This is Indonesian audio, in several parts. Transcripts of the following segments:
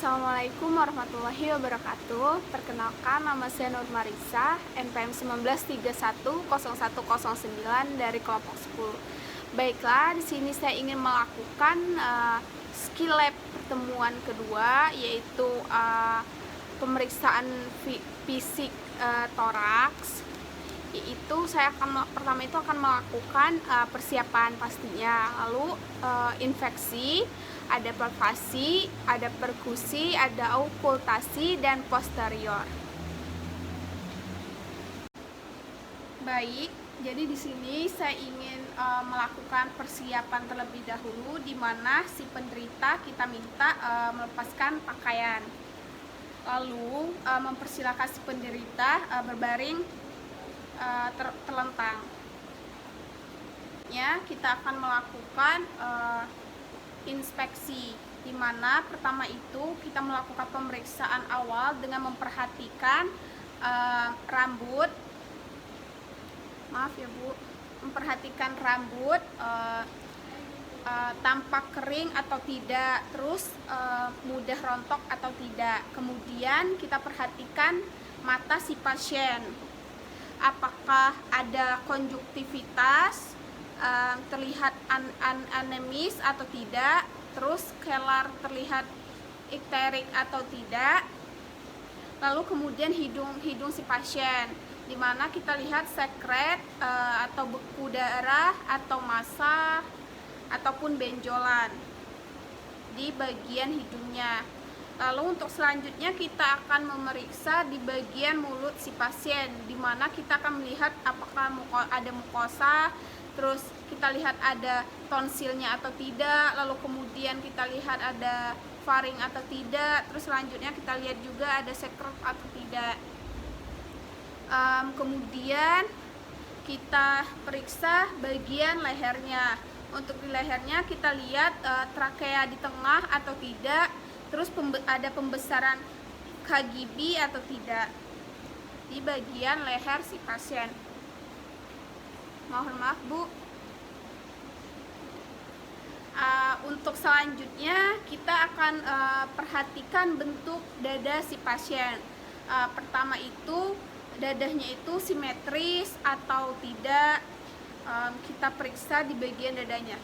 Assalamualaikum warahmatullahi wabarakatuh. Perkenalkan, nama saya Nur Marisa, NPM 19310109 dari kelompok 10. Baiklah, di sini saya ingin melakukan skill lab pertemuan kedua, yaitu pemeriksaan fisik toraks. Yaitu saya pertama itu akan melakukan persiapan pastinya, lalu infeksi, ada palpasi, ada perkusi, ada okultasi, dan posterior. Baik, jadi di sini saya ingin melakukan persiapan terlebih dahulu, di mana si penderita kita minta melepaskan pakaian, lalu mempersilakan si penderita berbaring terlentang. Ya, kita akan melakukan inspeksi, di mana pertama itu kita melakukan pemeriksaan awal dengan memperhatikan rambut. Maaf ya Bu, memperhatikan rambut tampak kering atau tidak, terus mudah rontok atau tidak. Kemudian kita perhatikan mata si pasien, apakah ada konjuktivitas, terlihat anemis atau tidak, terus kelar terlihat ikterik atau tidak. Lalu kemudian hidung si pasien, di mana kita lihat sekret atau beku darah atau massa ataupun benjolan di bagian hidungnya. Lalu untuk selanjutnya kita akan memeriksa di bagian mulut si pasien, di mana kita akan melihat apakah ada mukosa, terus kita lihat ada tonsilnya atau tidak, lalu kemudian kita lihat ada faring atau tidak, terus selanjutnya kita lihat juga ada sekret atau tidak. Kemudian kita periksa bagian lehernya. Untuk di lehernya kita lihat trakea di tengah atau tidak, terus ada pembesaran KGB atau tidak di bagian leher si pasien. Mohon maaf Bu. Untuk selanjutnya kita akan perhatikan bentuk dada si pasien. Pertama itu dadanya itu simetris atau tidak, kita periksa di bagian dadanya.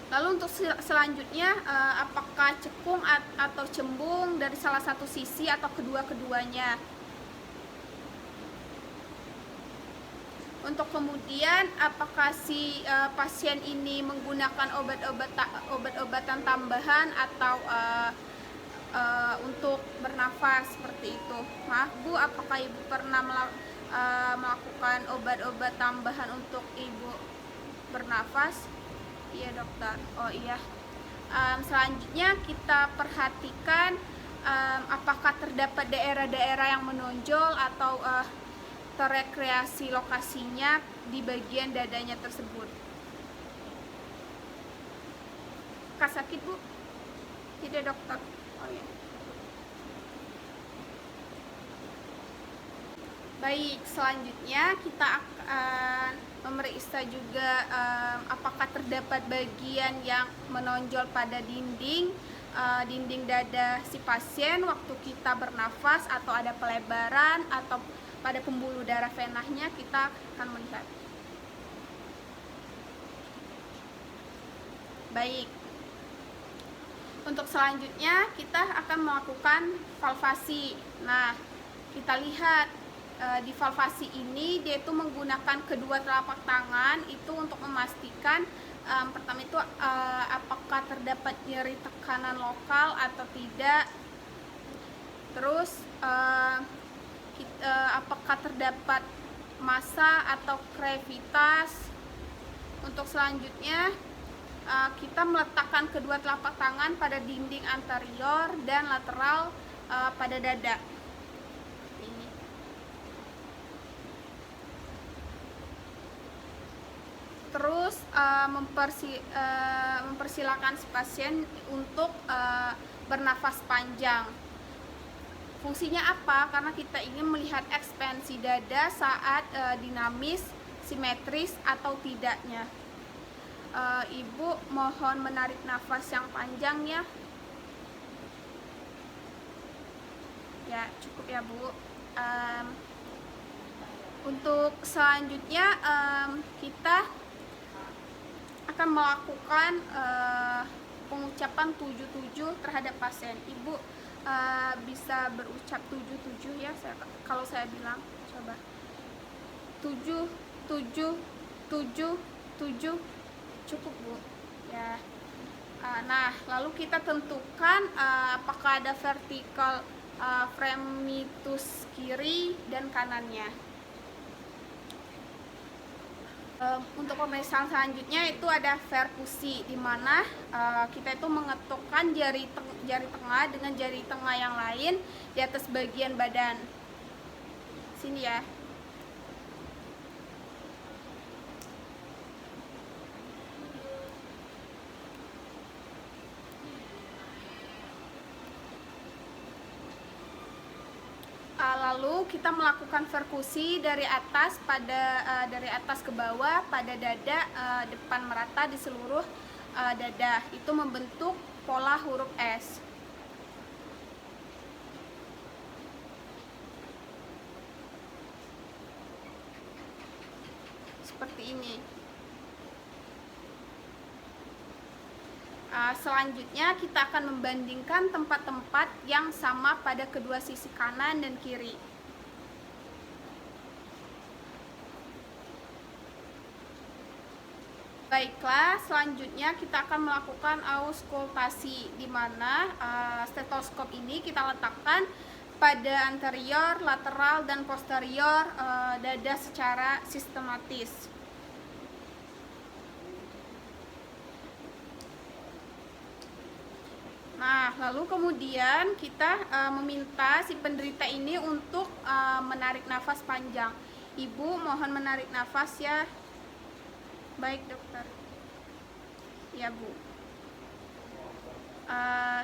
Lalu untuk selanjutnya apakah cekung atau cembung dari salah satu sisi atau kedua-keduanya. Untuk kemudian apakah si pasien ini menggunakan obat-obatan tambahan atau untuk bernafas seperti itu. Maaf Bu, apakah Ibu pernah melakukan obat-obat tambahan untuk Ibu bernafas? Iya dokter. Oh iya. Selanjutnya kita perhatikan apakah terdapat daerah-daerah yang menonjol atau terrekreasi lokasinya di bagian dadanya tersebut. Kak sakit Bu? Tidak dokter. Oh iya. Baik, selanjutnya kita akan memeriksa juga apakah terdapat bagian yang menonjol pada dinding dada si pasien waktu kita bernafas, atau ada pelebaran, atau pada pembuluh darah venahnya kita akan melihat. Baik, untuk selanjutnya kita akan melakukan valvasi. Nah, kita lihat di valvasi ini dia itu menggunakan kedua telapak tangan itu untuk memastikan pertama itu apakah terdapat nyeri tekanan lokal atau tidak, terus apakah terdapat massa atau krevitas. Untuk selanjutnya kita meletakkan kedua telapak tangan pada dinding anterior dan lateral pada dada. Terus mempersilakan si pasien untuk bernafas panjang. Fungsinya apa? Karena kita ingin melihat ekspansi dada saat dinamis, simetris atau tidaknya. Ibu mohon menarik nafas yang panjang ya. Ya, cukup ya Bu. Untuk selanjutnya kita akan melakukan pengucapan 77 terhadap pasien. Ibu bisa berucap 77 ya, kalau saya bilang, coba 7, 7, 7, 7, cukup Bu ya. Nah, lalu kita tentukan apakah ada vertikal fremitus kiri dan kanannya. Untuk pemeriksaan selanjutnya itu ada perkusi, di mana kita itu mengetukkan jari tengah dengan jari tengah yang lain di atas bagian badan. Sini ya. Lalu kita melakukan perkusi dari atas ke bawah pada dada, depan merata di seluruh dada. Itu membentuk pola huruf S. Seperti ini. Selanjutnya kita akan membandingkan tempat-tempat yang sama pada kedua sisi kanan dan kiri. Baiklah, selanjutnya kita akan melakukan auskultasi, di mana stetoskop ini kita letakkan pada anterior, lateral, dan posterior dada secara sistematis. Nah, lalu kemudian kita meminta si penderita ini untuk menarik nafas panjang. Ibu mohon menarik nafas ya. Baik dokter. Ya Bu.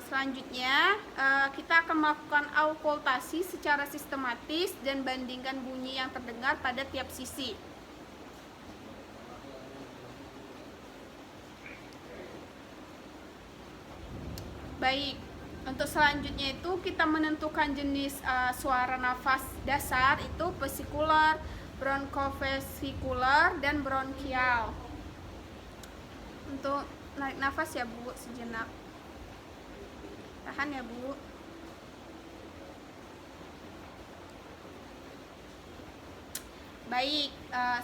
Selanjutnya kita akan melakukan auskultasi secara sistematis dan bandingkan bunyi yang terdengar pada tiap sisi. Baik, untuk selanjutnya itu kita menentukan jenis suara nafas dasar, itu vesikular, bronkofesikular, dan bronkial. Untuk narik nafas ya Bu, sejenak. Tahan ya Bu. Baik,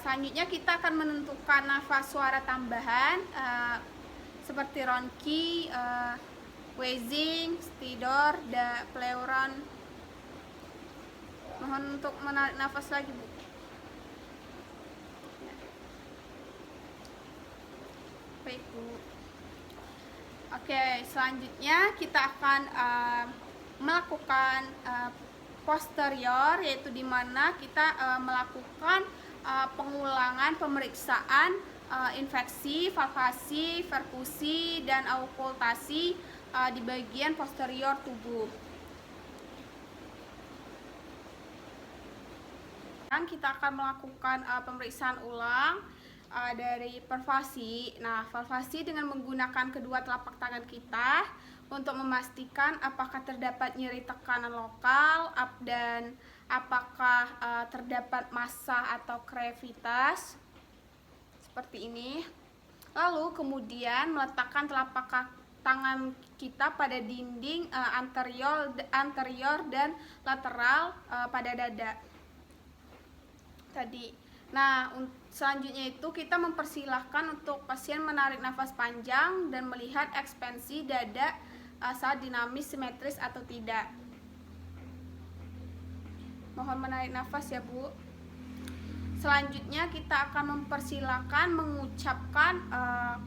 selanjutnya kita akan menentukan nafas suara tambahan seperti ronki, wheezing, stridor, dan pleuron. Mohon untuk menarik nafas lagi Bu. Baik Bu. Oke, selanjutnya kita akan melakukan posterior, yaitu di mana kita melakukan pengulangan pemeriksaan infeksi, valvasi, perkusi, dan auskultasi di bagian posterior tubuh. Dan kita akan melakukan pemeriksaan ulang dari pervasi. Nah, pervasi dengan menggunakan kedua telapak tangan kita untuk memastikan apakah terdapat nyeri tekanan lokal dan apakah terdapat massa atau krevitas seperti ini. Lalu kemudian meletakkan telapak tangan kita pada dinding anterior dan lateral pada dada tadi. Nah, selanjutnya itu kita mempersilahkan untuk pasien menarik nafas panjang dan melihat ekspansi dada saat dinamis, simetris atau tidak. Mohon menarik nafas ya Bu. Selanjutnya kita akan mempersilahkan mengucapkan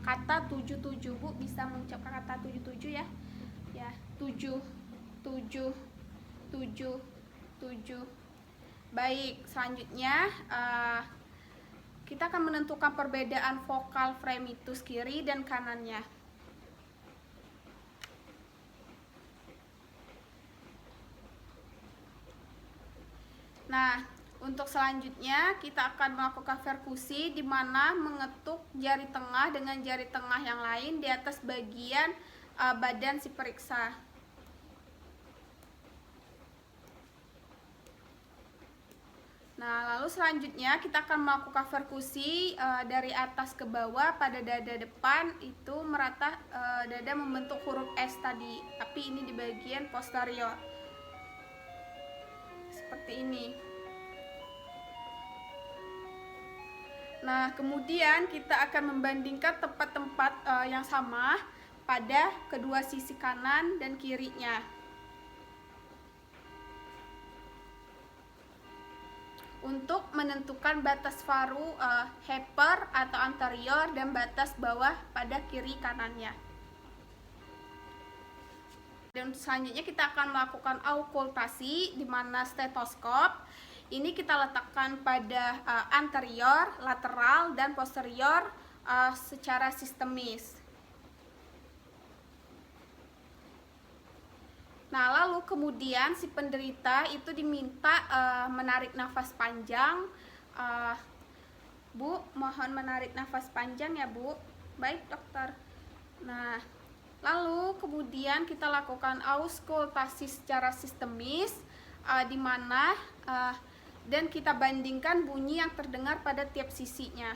kata 77. Bu bisa mengucapkan kata 77 ya. Ya, 7 7 7 7. Baik, selanjutnya kita akan menentukan perbedaan vokal fremitus kiri dan kanannya. Nah, untuk selanjutnya kita akan melakukan perkusi, di mana mengetuk jari tengah dengan jari tengah yang lain di atas bagian badan si periksa. Nah, lalu selanjutnya kita akan melakukan perkusi dari atas ke bawah pada dada depan itu merata, dada membentuk huruf S tadi, tapi ini di bagian posterior. Seperti ini. Nah, kemudian kita akan membandingkan tempat-tempat yang sama pada kedua sisi kanan dan kirinya. Untuk menentukan batas faru hyper atau anterior dan batas bawah pada kiri kanannya. Dan selanjutnya kita akan melakukan okultasi di mana stetoskop ini kita letakkan pada anterior, lateral, dan posterior secara sistemis. Nah, lalu kemudian si penderita itu diminta menarik nafas panjang. Bu, mohon menarik nafas panjang ya, Bu. Baik, dokter. Nah, lalu kemudian kita lakukan auskultasi secara sistemis di mana dan kita bandingkan bunyi yang terdengar pada tiap sisinya.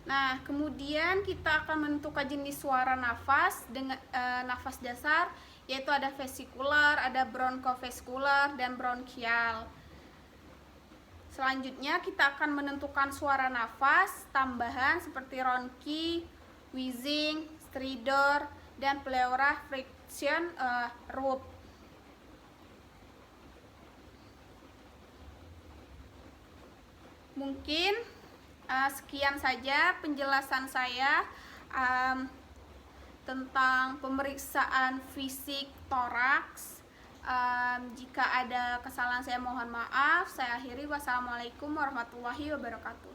Nah, kemudian kita akan menentukan jenis suara nafas dengan nafas dasar, yaitu ada vesikular, ada bronkovesikular, dan bronkial. Selanjutnya kita akan menentukan suara nafas tambahan seperti ronki, wheezing, stridor, dan pleura friction root. Mungkin sekian saja penjelasan saya tentang pemeriksaan fisik toraks. Jika ada kesalahan saya mohon maaf. Saya akhiri. Wassalamualaikum warahmatullahi wabarakatuh.